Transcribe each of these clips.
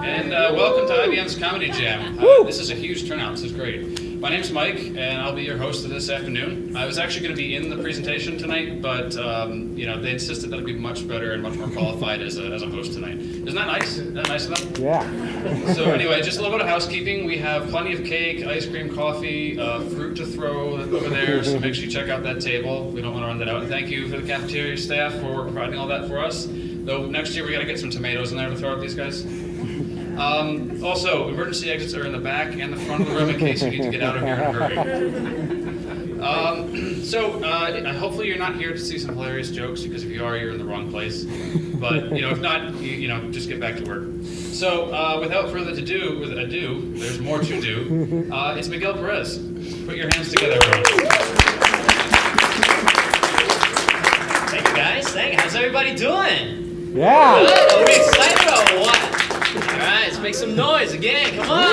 and welcome to IBM's Comedy Jam. This is a huge turnout. This is great. My name's Mike, and I'll be your host of this afternoon. I was actually going to be in the presentation tonight, but they insisted that I'd be much better and much more qualified as a host tonight. Isn't that nice? Isn't that nice of them? Yeah. So anyway, just a little bit of housekeeping. We have plenty of cake, ice cream, coffee, fruit to throw over there, so make sure you check out that table. We don't want to run that out. And thank you for the cafeteria staff for providing all that for us. Though next year we got to get some tomatoes in there to throw at these guys. Also, emergency exits are in the back and the front of the room in case you need to get out of here in a hurry. Hopefully you're not here to see some hilarious jokes, because if you are, you're in the wrong place. But if not, just get back to work. So without further ado, there's more to do. It's Miguel Perez. Put your hands together, everyone. Thank you, guys. How's everybody doing? Yeah. Good? Are we excited or what? All right, let's make some noise again. Come on.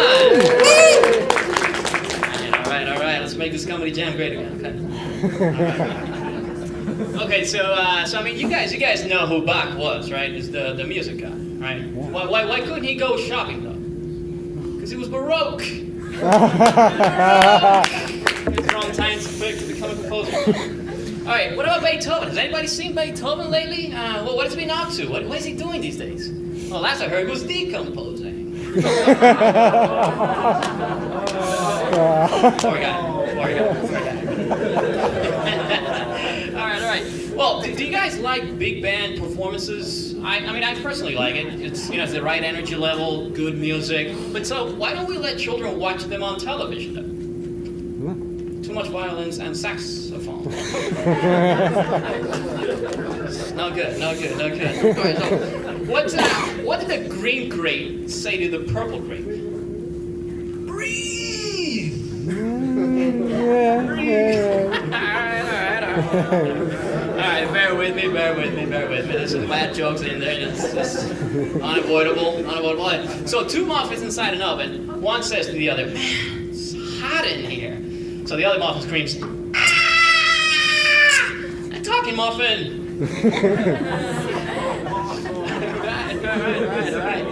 All right. Let's make this comedy jam great again. Okay, so you guys know who Bach was, right? He's the music guy, right? Yeah. Why couldn't he go shopping though? Because he was Baroque. It's the wrong time to become a composer. All right, what about Beethoven? Has anybody seen Beethoven lately? What has he been up to? What is he doing these days? Well, last I heard, he was decomposing. Poor guy. All right. Well, do you guys like big band performances? I personally like it. It's the right energy level, good music. But so why don't we let children watch them on television then? Too much violence and saxophone. No good. All right, so what did the green grape say to the purple grape? Breathe! Breathe! All right, bear with me. There's some bad jokes in there. It's unavoidable. So two muffins inside an oven. One says to the other, "Man, it's hot in here." So the other muffin screams, "Ah! A talking muffin!" Right.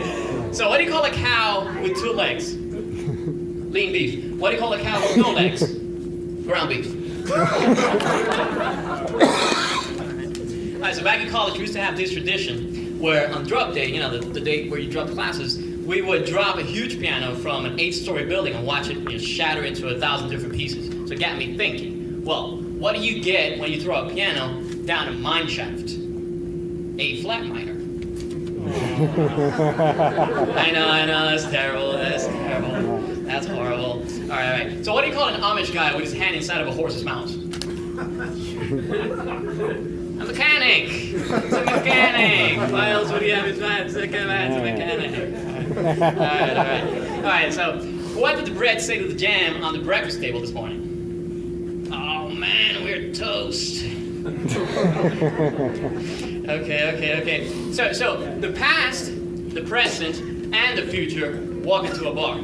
So what do you call a cow with two legs? Lean beef. What do you call a cow with no legs? Ground beef. Alright, so back in college we used to have this tradition where on drop day, the day where you drop classes, we would drop a huge piano from an 8-story building and watch it shatter into 1,000 different pieces. So it got me thinking, well, what do you get when you throw a piano down a mine shaft? A flat minor. I know, that's terrible. That's horrible. All right. So what do you call an Amish guy with his hand inside of a horse's mouth? A mechanic. It's a mechanic. Why else would he have his hand? It's a mechanic. All right, so what did the bread say to the jam on the breakfast table this morning? Oh man, we're toast. Okay. So the past, the present, and the future walk into a bar.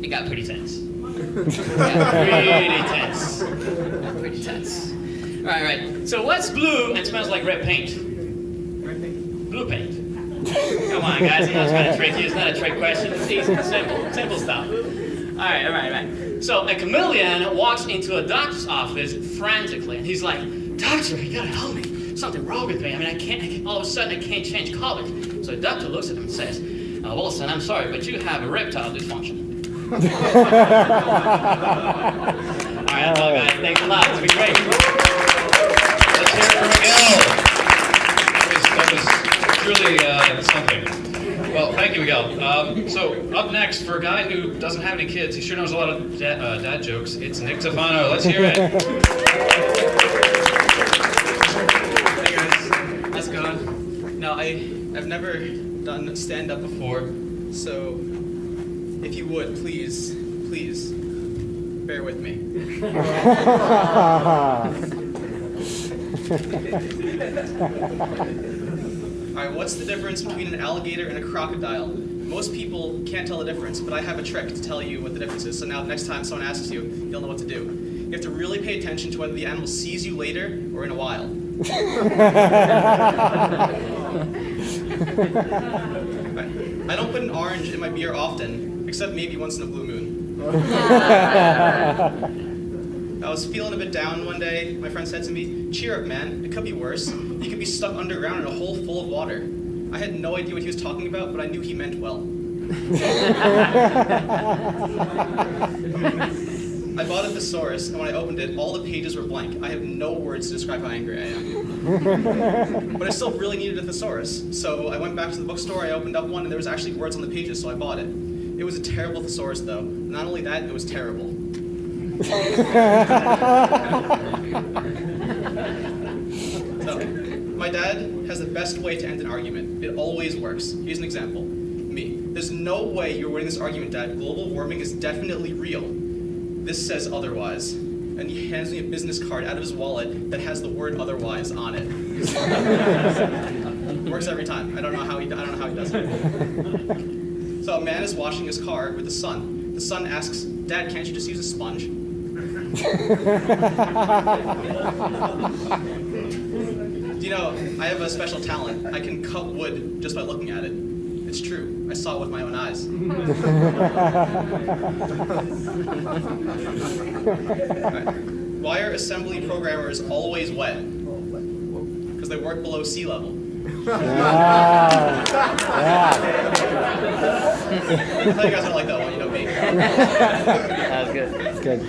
It got pretty tense. Pretty tense. All right. So what's blue and smells like red paint? Blue paint. Come on, guys. I'm not trying to trick you. It's not a trick question. It's easy and simple stuff. All right. So a chameleon walks into a doctor's office frantically, and he's like, "Doctor, you gotta help me. Something wrong with me. I can't. All of a sudden, I can't change colors." So the doctor looks at him and says, "Well, son, I'm sorry, but you have erectile dysfunction." All right, that's all, guys. Thanks a lot. It's been great. Let's hear it for Miguel. That was truly something. Well, thank you, Miguel. So up next, for a guy who doesn't have any kids, he sure knows a lot of dad jokes, it's Nick Tofano. Let's hear it. Hey guys, how's it going? No, I've never done stand-up before, so if you would, please, bear with me. Alright, what's the difference between an alligator and a crocodile? Most people can't tell the difference, but I have a trick to tell you what the difference is, so now next time someone asks you, you'll know what to do. You have to really pay attention to whether the animal sees you later or in a while. Right. I don't put an orange in my beer often, except maybe once in a blue moon. I was feeling a bit down one day. My friend said to me, "Cheer up, man. It could be worse. You could be stuck underground in a hole full of water." I had no idea what he was talking about, but I knew he meant well. I bought a thesaurus, and when I opened it, all the pages were blank. I have no words to describe how angry I am. But I still really needed a thesaurus, so I went back to the bookstore, I opened up one, and there was actually words on the pages, so I bought it. It was a terrible thesaurus, though. Not only that, it was terrible. So, my dad has the best way to end an argument. It always works. Here's an example. Me. There's no way you're winning this argument, Dad. Global warming is definitely real. This says otherwise. And he hands me a business card out of his wallet that has the word otherwise on it. It works every time. I don't know how he does it. So a man is washing his car with the son. The son asks, "Dad, can't you just use a sponge?" Do you know, I have a special talent. I can cut wood just by looking at it. It's true. I saw it with my own eyes. Right. Why are assembly programmers always wet? Because they work below sea level. I thought you guys would like that one, you know me. That was good. That's good.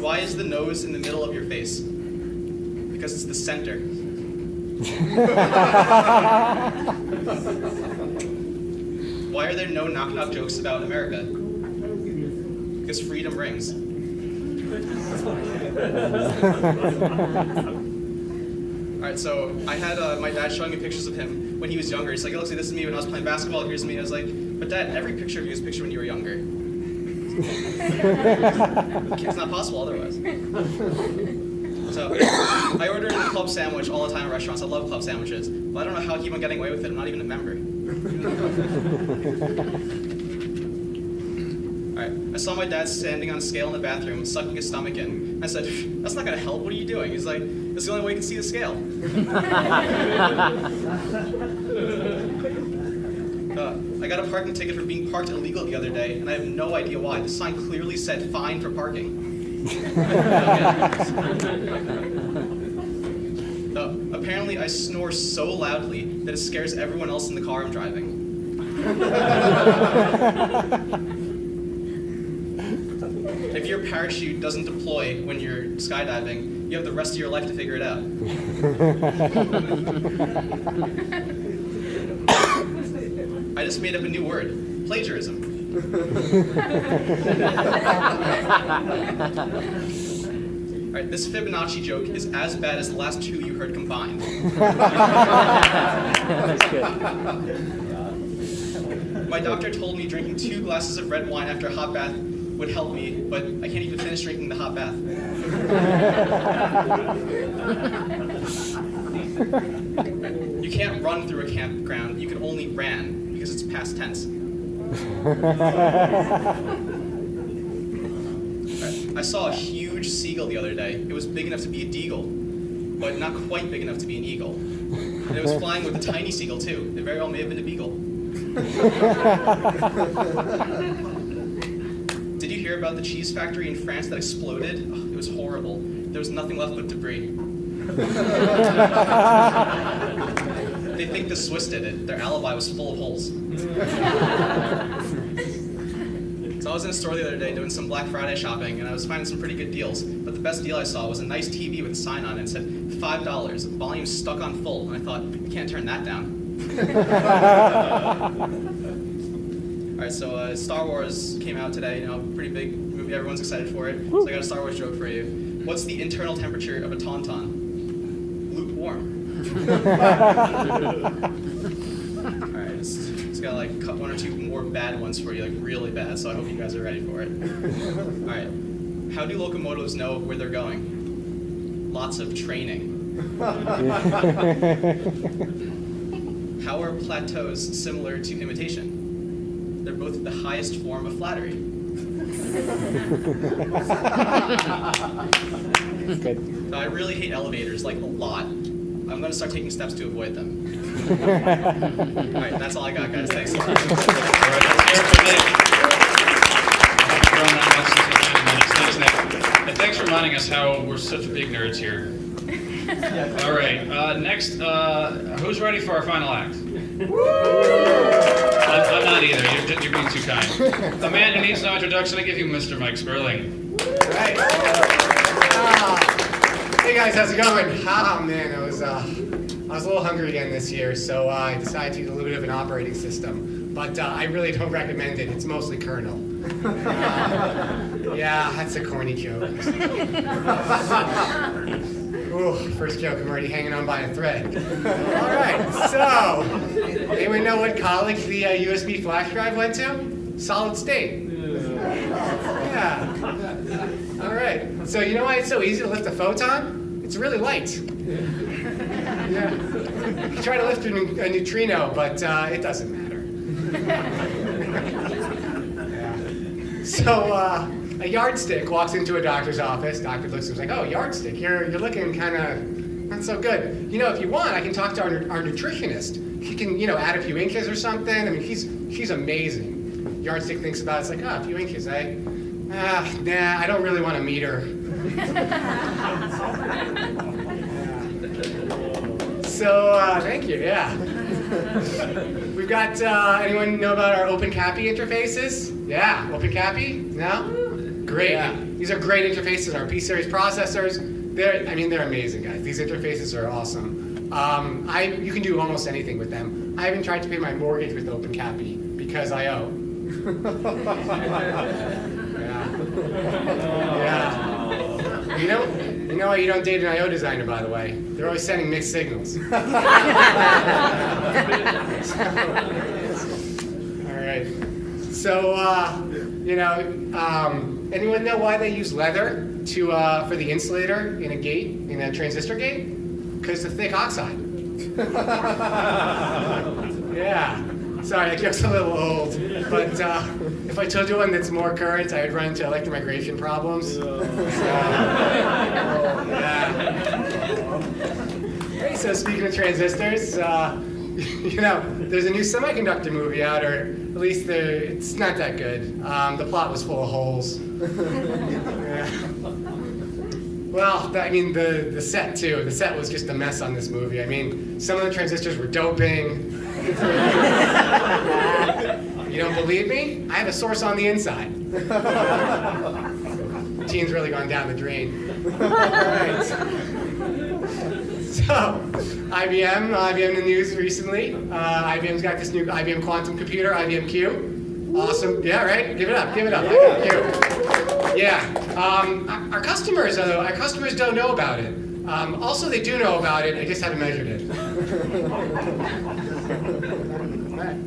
Why is the nose in the middle of your face? Because it's the center. Why are there no knock-knock jokes about America? Because freedom rings. Alright, so I had my dad showing me pictures of him when he was younger. He's like, "Look, see, this is me when I was playing basketball. Here's me." I was like, "But Dad, every picture of you is a picture when you were younger." It's not possible otherwise. So, I order a club sandwich all the time at restaurants. I love club sandwiches. But I don't know how I keep on getting away with it. I'm not even a member. Alright, I saw my dad standing on a scale in the bathroom, sucking his stomach in. I said, "That's not going to help. What are you doing?" He's like, "It's the only way you can see the scale." I got a parking ticket for being parked illegal the other day, and I have no idea why. The sign clearly said "fine for parking." Apparently, I snore so loudly that it scares everyone else in the car I'm driving. If your parachute doesn't deploy when you're skydiving, you have the rest of your life to figure it out. I just made up a new word. Plagiarism. Alright, this Fibonacci joke is as bad as the last two you heard combined. That's good. My doctor told me drinking 2 glasses of red wine after a hot bath would help me, but I can't even finish drinking the hot bath. You can't run through a campground, you can only ran, because it's past tense. I saw a huge seagull the other day. It was big enough to be a deagle, but not quite big enough to be an eagle. And it was flying with a tiny seagull too. It very well may have been a beagle. Did you hear about the cheese factory in France that exploded? Oh, it was horrible. There was nothing left but debris. They think the Swiss did it. Their alibi was full of holes. So I was in a store the other day doing some Black Friday shopping, and I was finding some pretty good deals. But the best deal I saw was a nice TV with a sign on it. It said $5, volume stuck on full. And I thought, I can't turn that down. Alright, so Star Wars came out today, you know, pretty big movie, everyone's excited for it. So I got a Star Wars joke for you. What's the internal temperature of a tauntaun? Lukewarm. Alright, just gotta like cut 1 or 2 more bad ones for you, like really bad, so I hope you guys are ready for it. Alright, how do locomotives know where they're going? Lots of training. How are plateaus similar to imitation? They're both the highest form of flattery. Good. I really hate elevators, like a lot. I'm gonna start taking steps to avoid them. All right, that's all I got, guys. Thanks. All right, let's hear it for Nick. Thanks, Nick. And thanks for reminding us how we're such big nerds here. All right, next, who's ready for our final act? I'm not either. You're being too kind. The man who needs no introduction, I give you Mr. Mike Sperling. Right. Hey guys, how's it going? Man, I was a little hungry again this year, so I decided to use a little bit of an operating system. But I really don't recommend it. It's mostly kernel. Yeah, that's a corny joke. Ooh, first joke, I'm already hanging on by a thread. All right, so, anyone know what college the USB flash drive went to? Solid State. Yeah. All right, so you know why it's so easy to lift a photon? It's really light. Yeah. You try to lift a neutrino, but it doesn't matter. Yeah. So, a yardstick walks into a doctor's office. Doctor looks and is like, "Oh, yardstick, you're looking kind of not so good. You know, if you want, I can talk to our nutritionist. He can, add a few inches or something. I mean, she's amazing." Yardstick thinks about it. It's like, "Oh, a few inches, eh? Nah, I don't really want to meet her." So, thank you. Yeah. We've got. Anyone know about our OpenCAPI interfaces? Yeah, OpenCAPI? No. Great. Yeah. These are great interfaces. Our P-series processors. They're amazing, guys. These interfaces are awesome. You can do almost anything with them. I even tried to pay my mortgage with OpenCAPI because I owe. Yeah. You know why you don't date an I/O designer, by the way? They're always sending mixed signals. All right. So, anyone know why they use leather for the insulator in a transistor gate? Because it's a thick oxide. Yeah. Sorry, that joke's a little old, but if I told you one that's more current, I would run into electromigration problems. Hey, so speaking of transistors, there's a new semiconductor movie out, or at least it's not that good. The plot was full of holes. Yeah. Well, the set too. The set was just a mess on this movie. I mean, some of the transistors were doping. You don't believe me? I have a source on the inside. The team's really gone down the drain. All right. So, IBM in the news recently. IBM's got this new IBM quantum computer, IBM Q. Awesome. Yeah, right? Give it up. IBM Q. Yeah. Our customers don't know about it. Also, they do know about it. I just haven't measured it.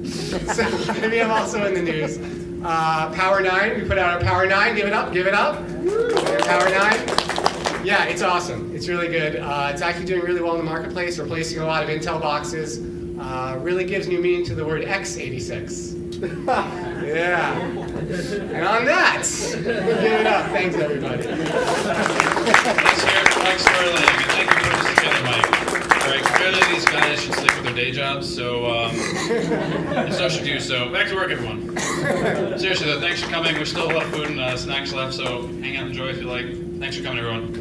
So, IBM also in the news. Power 9. We put out our Power 9. Give it up. Power 9. Yeah, it's awesome. It's really good. It's actually doing really well in the marketplace, replacing a lot of Intel boxes. Really gives new meaning to the word x86. Yeah. And on that, give it up. Thanks, everybody. Let's hear it for Mike Sperling, and thank you for putting this together, Mike. All right, clearly these guys should stick with their day jobs, so should you. So back to work, everyone. Seriously, though, thanks for coming. We still have a lot of food and snacks left, so hang out and enjoy if you like. Thanks for coming, everyone.